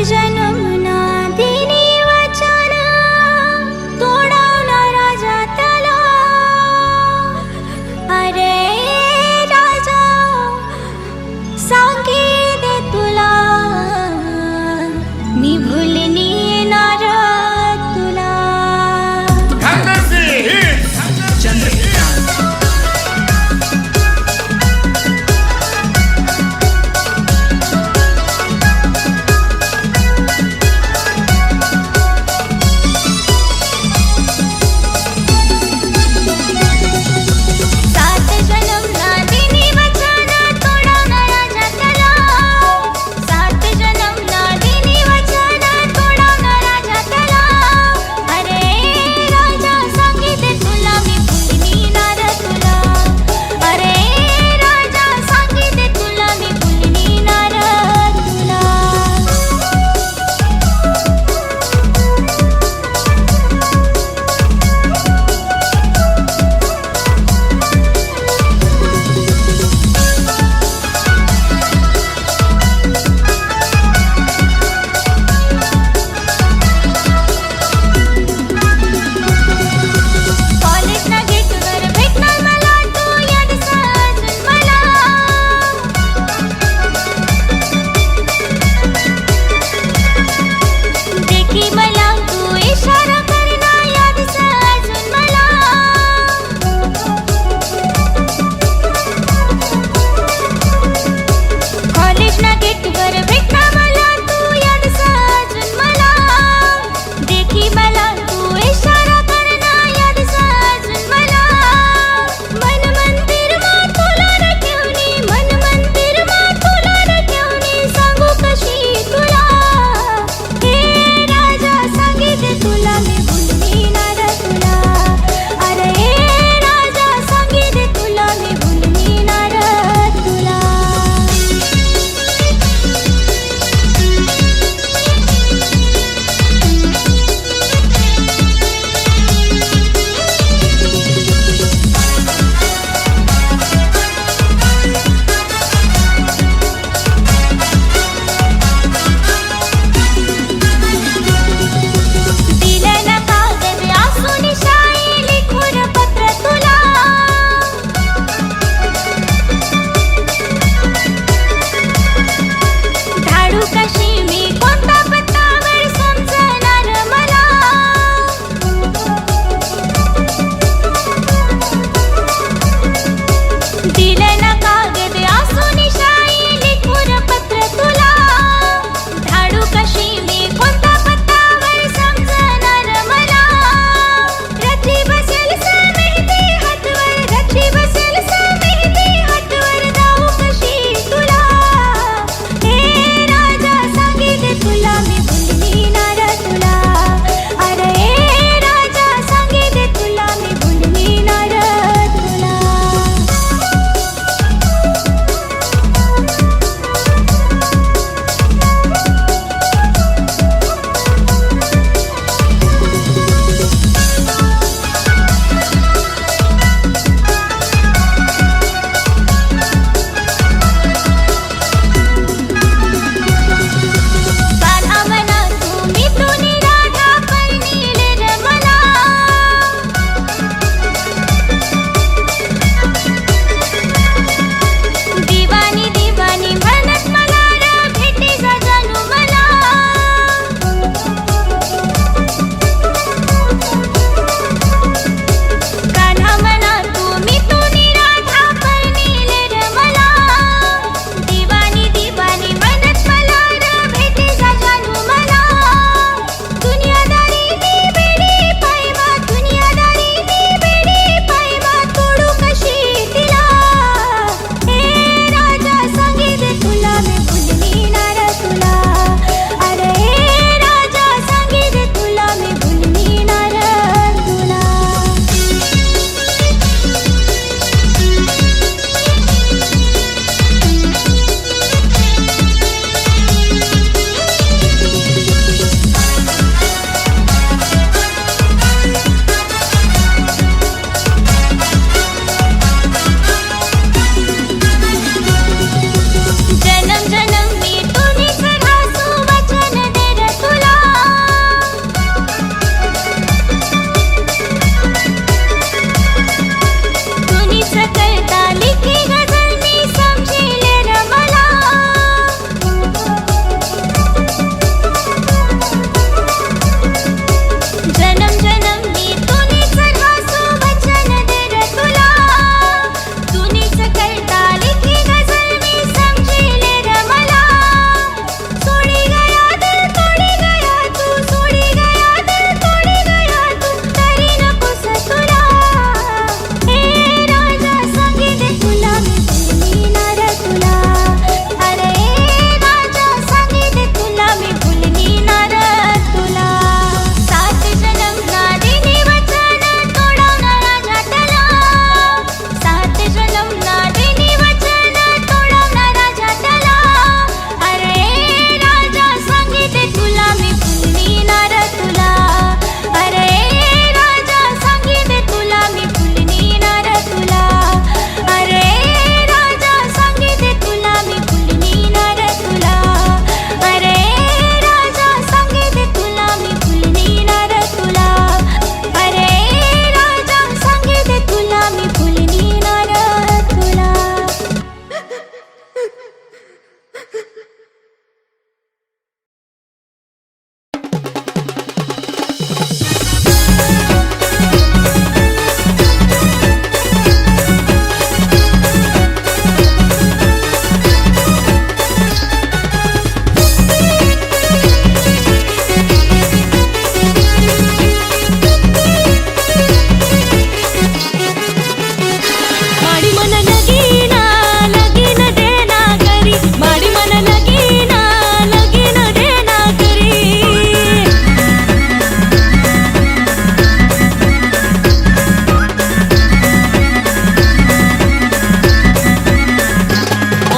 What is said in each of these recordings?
जन्मना दिनी वचन तोडावला राजा त्याला। अरे राजा सांगे दे तुला मी भुलनी येणार तुला।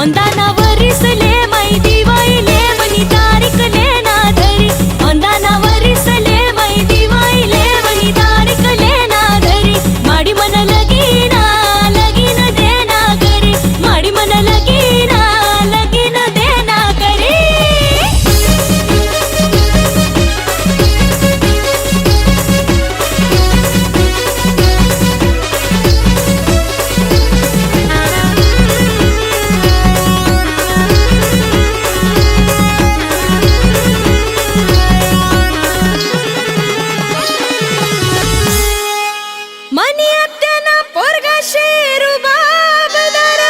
अंदानावर इसले माई दिवाईले मनी तारीखले ना धरी अंदानावर इसले माई दिवाईले मनी तारीखले ना धरी माडी मन लगीना लगीन देना करी माडी मन लगीना लगीन देना करी मनी अत्याना पोरगा शेरू बाबदार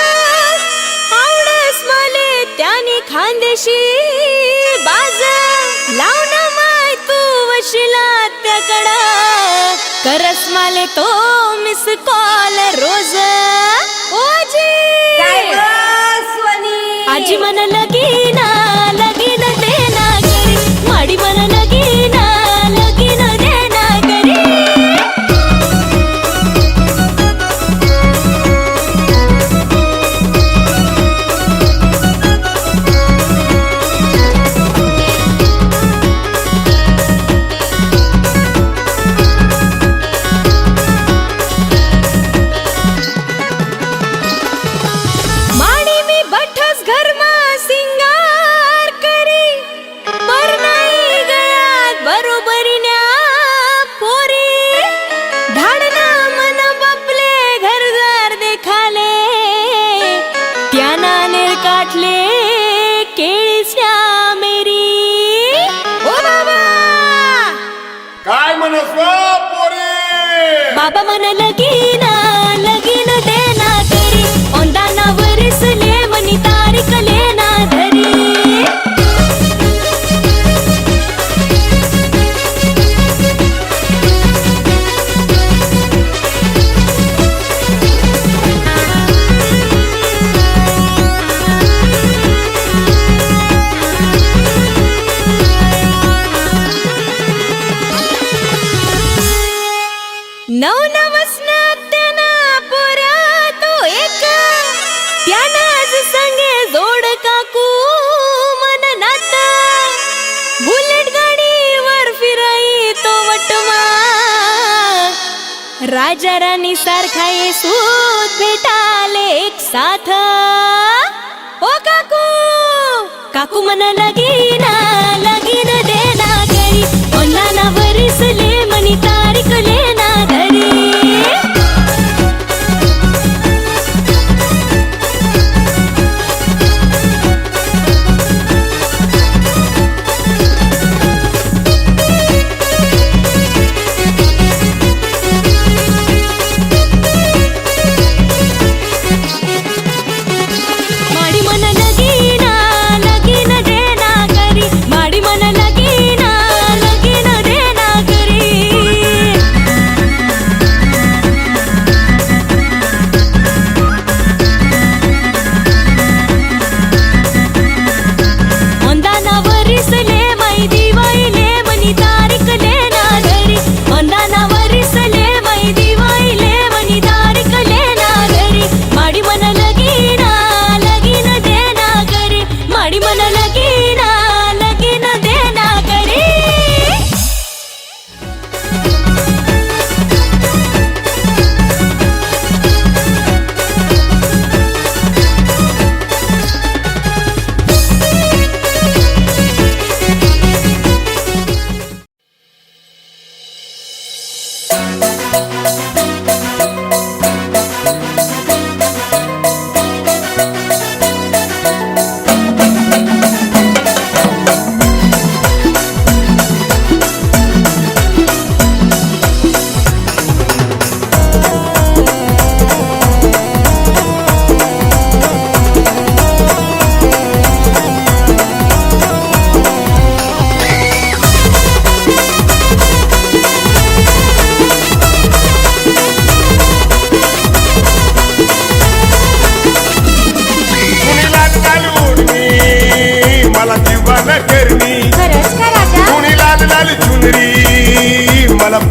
आवडस मले त्यानी खानदेशी बाज लावून माय तू वशिला त्याकडा करस माले तो मिस कॉल रोज ओजी आजी मन लगीना लगीन देना करी माडी मन लगीना लगीन देना करी माडी मी बठस घरमा सिंगार करी पर नाही गळ्यात बरोबरीन्या पोरी धाडना मन बापले घरदार देखाले त्याना नेर काटले केळीच्या मेरी ओ बाबा काय म्हणस पोरी बाबा मन लगीना लगीन देना करी ओंदानावर इसले मनी तारीखले ना धरी नव नवसनात त्यांना पोरा तो एक त्यानाच संगे जोड काकू मन नात बुलेट गाडीवर फिराई तो वटमा राजा राणी सारखा येसूत भेटाले एक साथ ओ काकू काकू मन लगीना लगीन देना करी ओंदानावर इसले मनी तारीखले ना धरी माडी मन लगीना लगीन देना करी माडी मन लगीना लगीन देना करी अंदानावर इसले माई दिवाईले मनी तारीखले ना धरी अंदानावर इसले माई दिवाईले मनी तारीखले ना धरी माडी मन लगीना लगीन देना करी माडी मन लगीना लगीन देना करी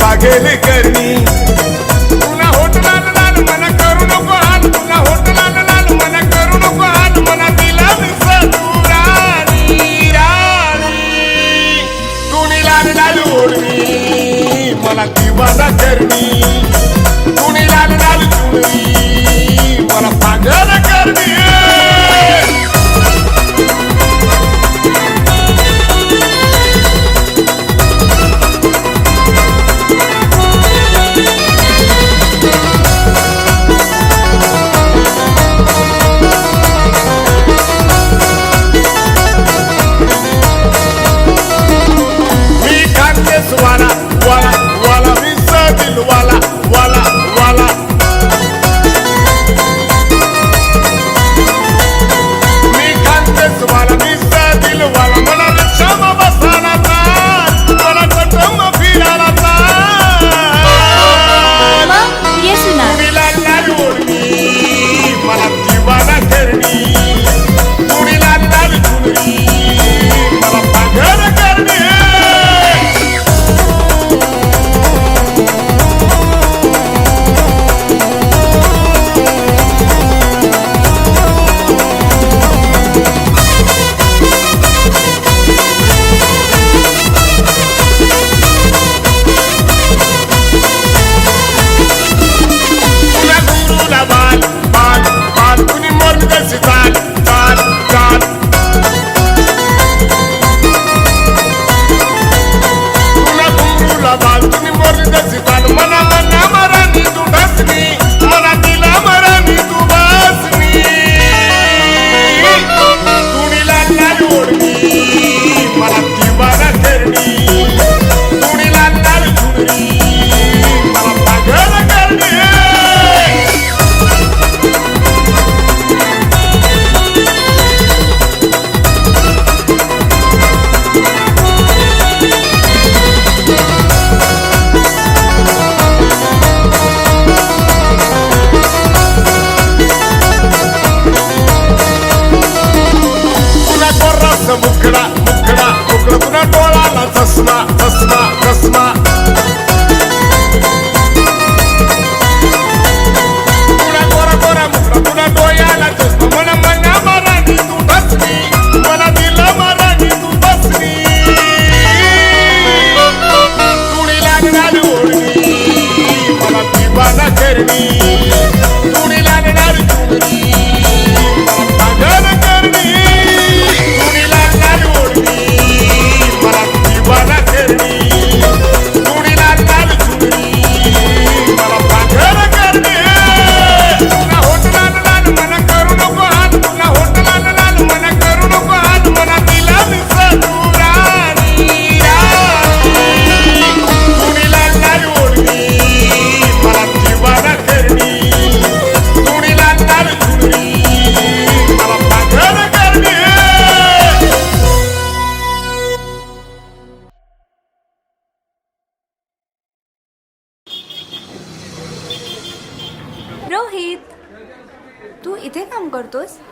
पागेल करणी पुन्हा होट लाल लाल मन करू नको हाल पुन्हा होट लाल लाल मन करू नको हाल मना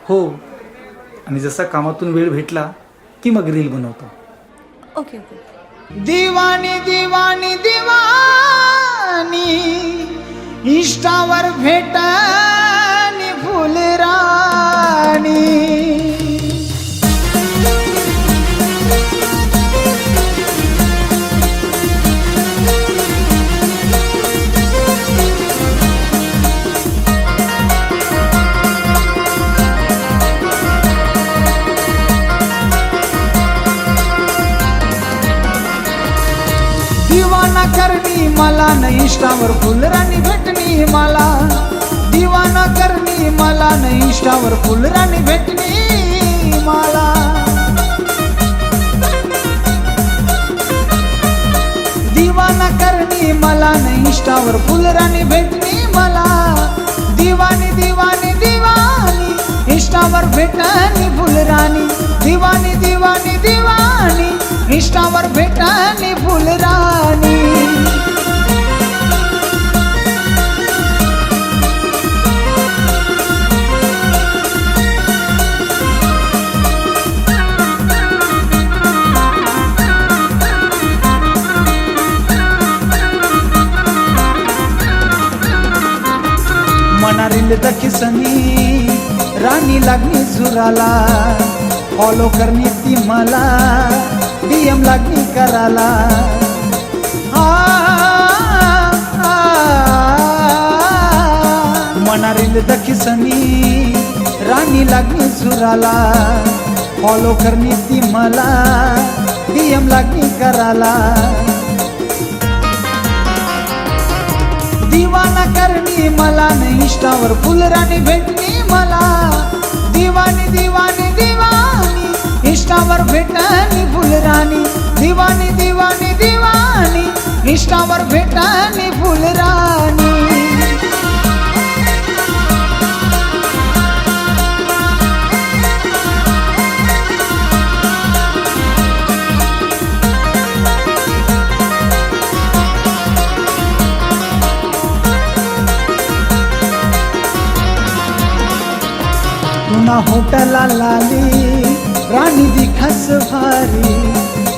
हो, आणि जसा कामातून वेळ भेटला की मग रील बनवतो. Okay okay. दिवानी दिवानी दिवानी इष्टावर भेटनी फुलराणी. दिवाना करणी मला न इष्टावर फुलराणी भेटणी मला. दिवाना करणी मला न इष्टावर फुलराणी भेटणी मला. दिवाना करणी मला न इष्टावर फुलराणी भेटणी मला. दिवानी दिवानी दिवानी इष्टावर भेटणी फुलराणी. दिवानी दिवानी दिवानी इष्टावर भेटणी फुलराणी. मनारील दखिसनी राणी लागणी झुराला. फॉलो करणी ती मला डीएम लागणी कराला. मनारील दखिसनी राणी लागणी झुराला. फॉलो करणी ती मला डीएम लागणी कराला. दिवाना करणी मला न इष्टावर फुलराणी भेटणी मला. दिवानी दिवानी दिवानी इष्टावर भेटणी फुलराणी. दिवानी दिवानी दिवानी इष्टावर भेटणी फुलराणी. पुन्हा होटला लाली राणी दिखास भारी.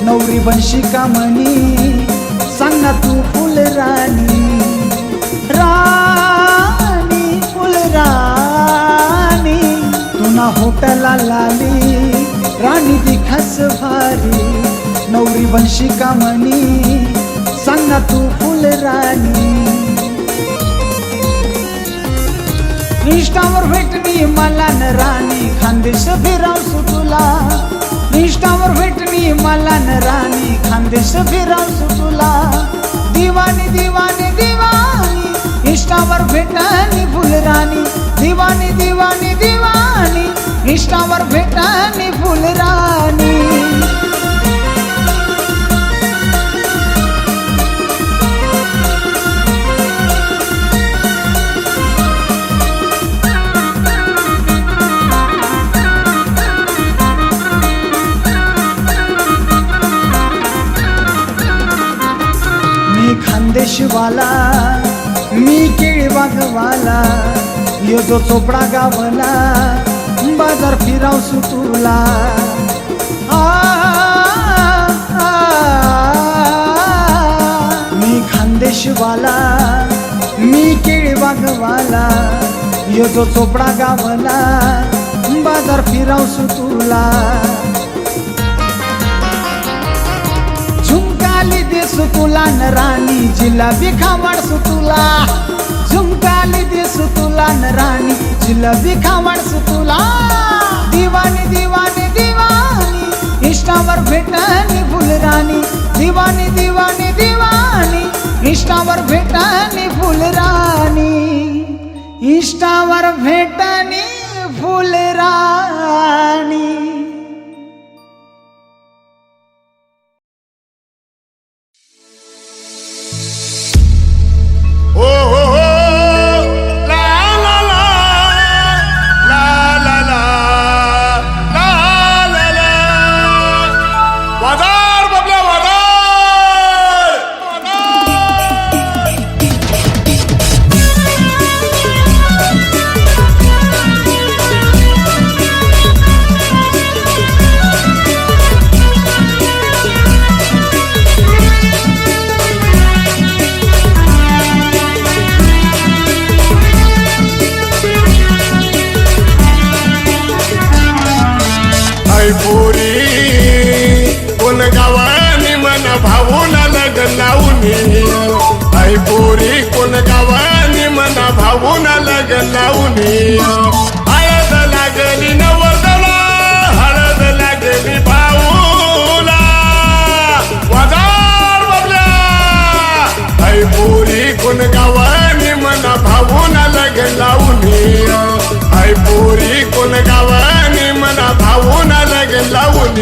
नवरी बनशी कामणी सांग ना तू फुलराणी. राणी फुलराणी पुन्हा होटला लाली राणी दिखास भारी. नवरी बनशी कामणी सांग ना तू फुलराणी. इष्टावर भेटणी मला न राणी खानदेश फिरावसू तुला. इष्टावर भेटणी मला न राणी खानदेश फिरावसू तुला. दिवानी दिवानी दिवानी इष्टावर भेटणी फुलराणी. दिवानी दिवानी दिवानी इष्टावर भेटणी फुलराणी. खानदेशवाला मी केळी वाघवाला. यो जो चोपडा गावला बाजार फिरावसू तुला. मी खानदेशवाला मी केळी वाघवाला. यो जो चोपडा गावला बाजार फिरावसू तुला. झुमकाली देसू तुला न राणी जिलाबी खावाडसू तुला. झुमकाली देसू तुला न राणी जिलाबी खावाडसू तुला. दिवानी दिवानी दिवानी इष्टावर भेटणी फुलराणी. दिवानी दिवानी दिवानी इष्टावर भेटणी फुलराणी. इष्टावर भेटणी फुलराणी. हो हो हो ला ला ला ला ला ला ला ला ला. वादार बबल्या वादार वादार. आई पोरी कोण गावानी मन भाऊन लग्न लावून आई पोरी कोण गावानी मन भाऊन लग्न लावून हळद लागली नवरदेवाला हळद लागली भाऊला वाजार बबल्या आई पोरी कोण गावानी मन भाऊन लग्न लावून आई पोरी कोण गावानी मन भाऊन लग्न लावून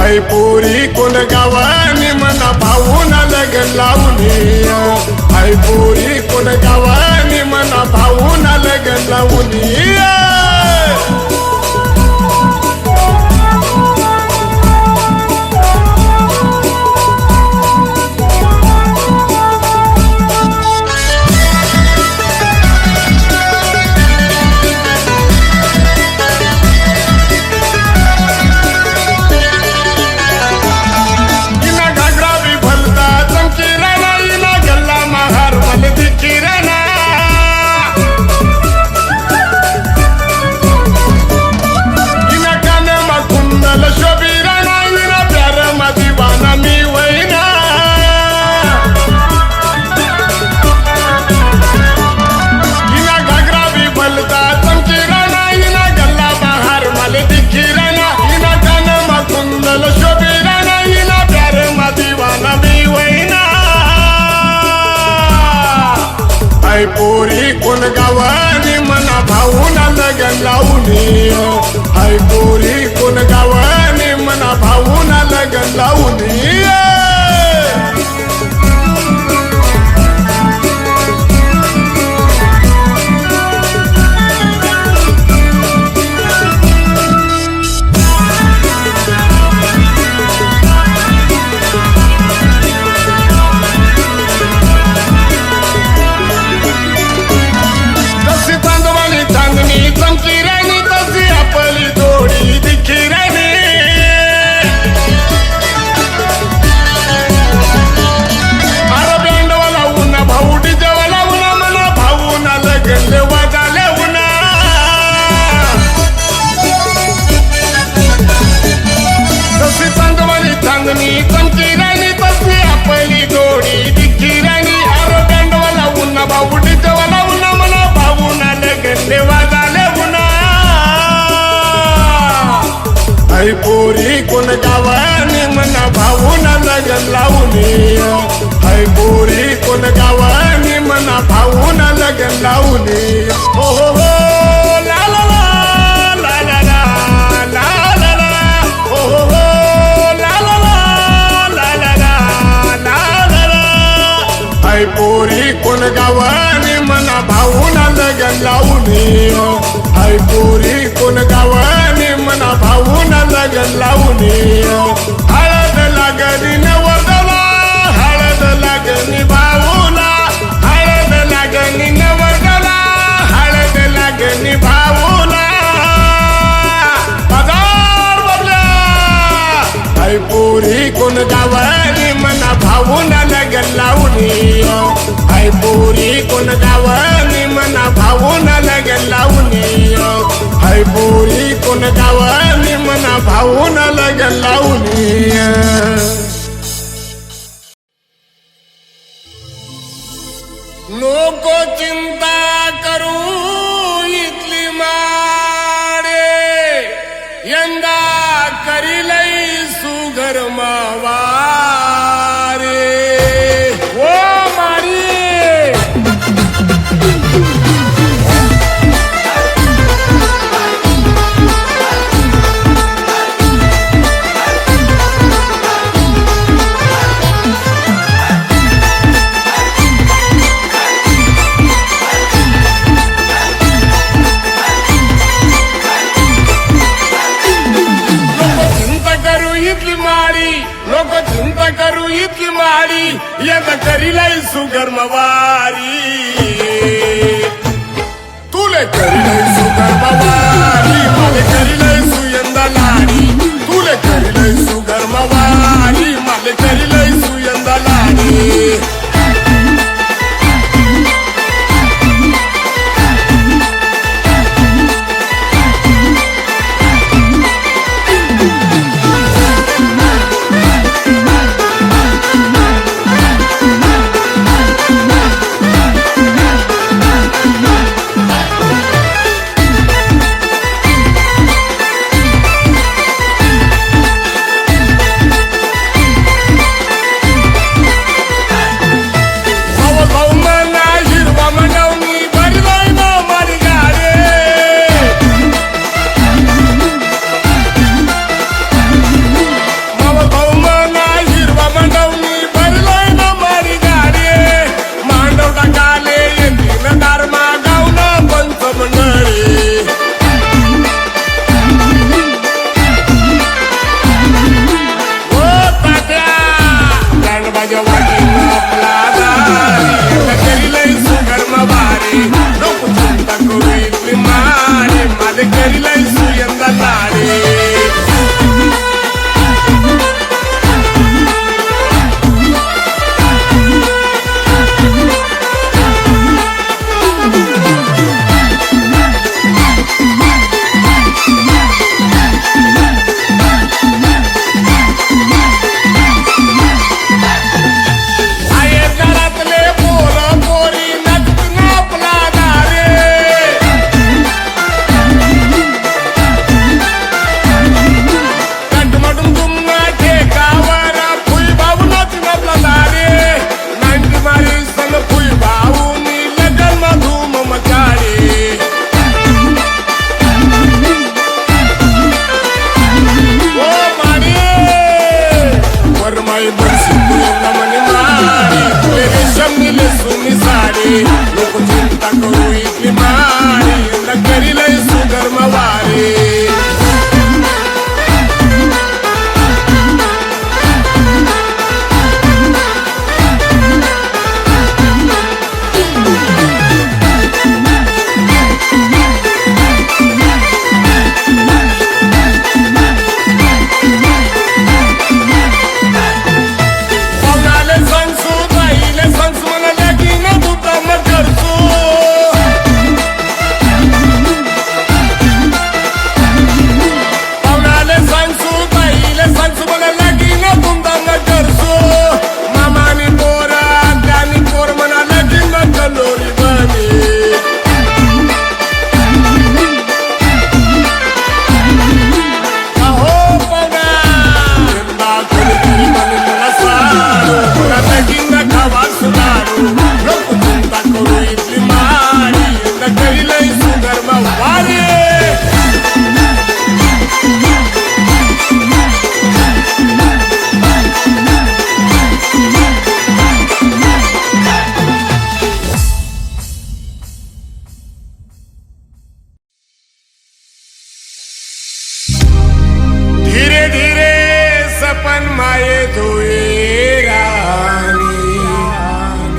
आई पोरी कोण गावानी मना भाऊन लग्न लावून आई पोरी कोण गावानी मना भाऊन लग्न लावून आई पोरी कोण गावानी मना भाऊन लग्न लावून आई पोरी कोण गावानी मना भाऊन लग्न लावून आई पोरी कोण गावानी मना भाऊन लग्न लावून आई पोरी कोण गावानी मना भाऊन लग्न लावून हो हो हो ला ला ला ला ला ला ला ला ला हो हो हो ला ला ला ला ला ला ला ला आई पोरी कोण गावानी मना भाऊन लग्न लावून आई पोरी कोण गावानी मना भाऊन लग्न लावून हळद लागली नवरदेवाला हळद लागली भाऊला हळद लागली नवरदेवाला हळद लागली भाऊला बाजार बबल्या आई पोरी कोण गावानी मना भाऊन लग्न लावून आई पोरी कोण गावानी मना भाऊन लग्न लावून आई पोरी कोण गावानी मना भाऊन लग्न लावून नको चिंता करू इथली मारे यंदा करीलई सुघर मावा करू इतकी माडी यंदा करीलाई सुगर्मवारी तुले करीलाई सुगर्मवारी माले करीलाई सुयंदा लाडी तुले करीलाई सुगर्मवारी माले करीलाई सुयंदा लाडी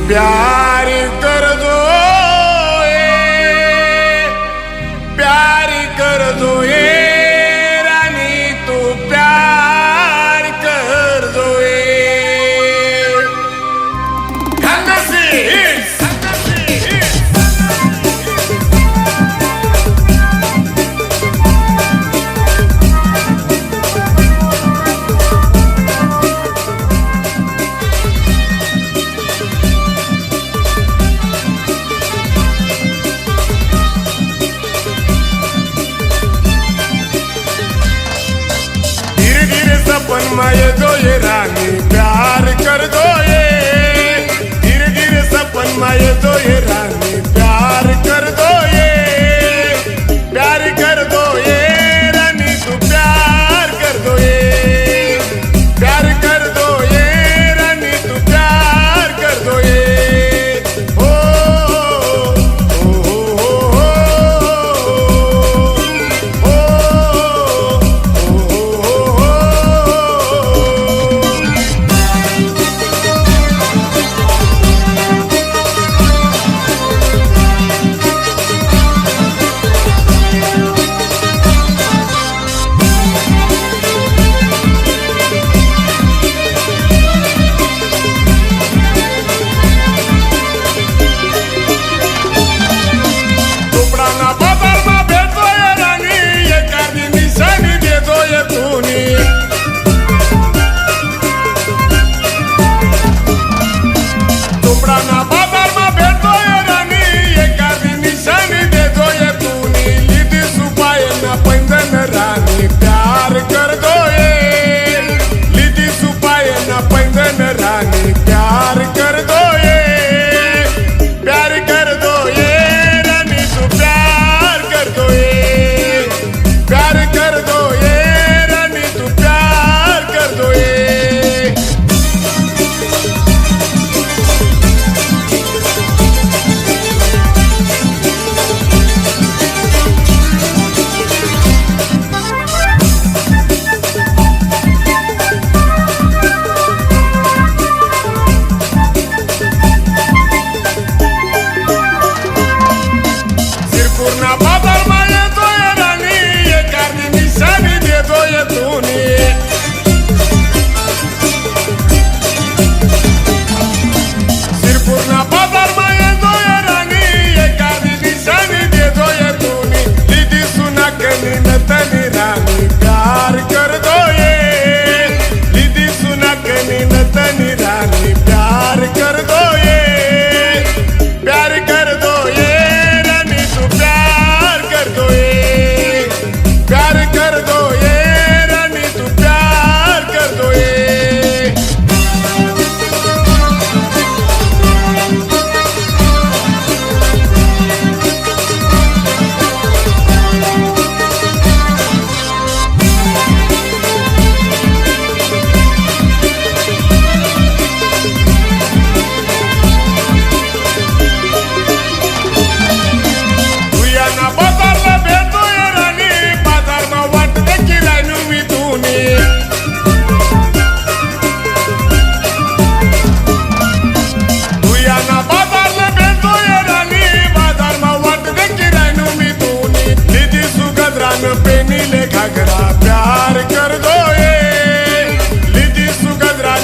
प्यार कर दो प्यार कर दो रानी तू प्यार कर दो सपनमा येतो ये रानी प्यार कर दो ये धीरे धीरे सपनमा येतो ये रानी प्यार कर दो प्यार कर दो ये रानी तू प्यार कर दो प्यार कर दो ये रानी तू प्यार कर दो ओ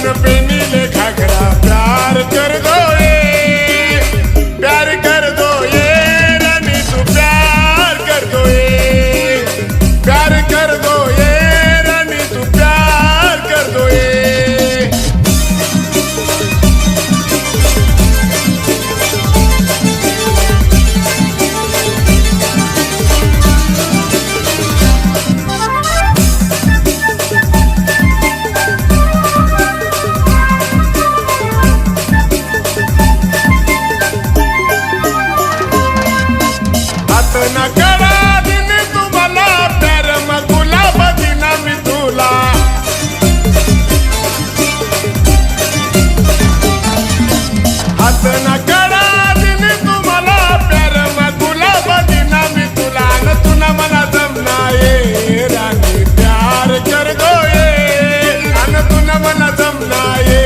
मन पेनी ले घाघरा प्यार कर दो ये, प्यार कर दो ये रानी तू प्यार कर दो ये, प्यार कर दो ये रानी तू प्यार कर दो ये। हात ना करा दिन तुम्हाला प्यार मग गुलाब दिना मी तुला, हात ना करा दिन तुम्हाला प्यार मग गुलाब दिना मी तुला, न तुला मला जमना ये राणी प्यार कर दो ये, अन तुला मला जमना ये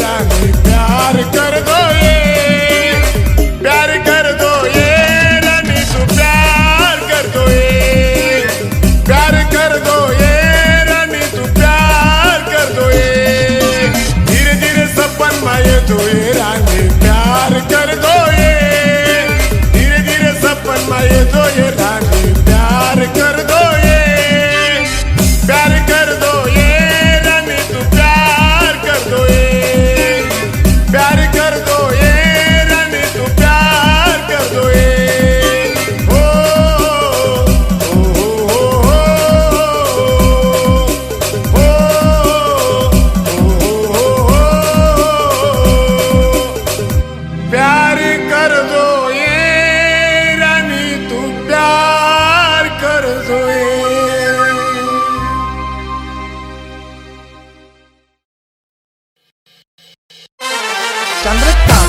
राणी प्यार कर दो ये, प्यार कर दो ये रानी तू प्यार कर दो ये, प्यार कर दो ये रानी तू प्यार कर दो ये। धीरे धीरे सपन माये दो ये रानी प्यार कर दो ये, धीरे धीरे सपन माये दो ये रानी प्यार कर दो ये, प्यार कर दो ये रानी तू प्यार कर दो ये, प्यार कर दो ये रानी तू प्यार कर दो ये। ओ प्यार कर दो ये रानी तू प्यार कर दो ये। चंद्रकांत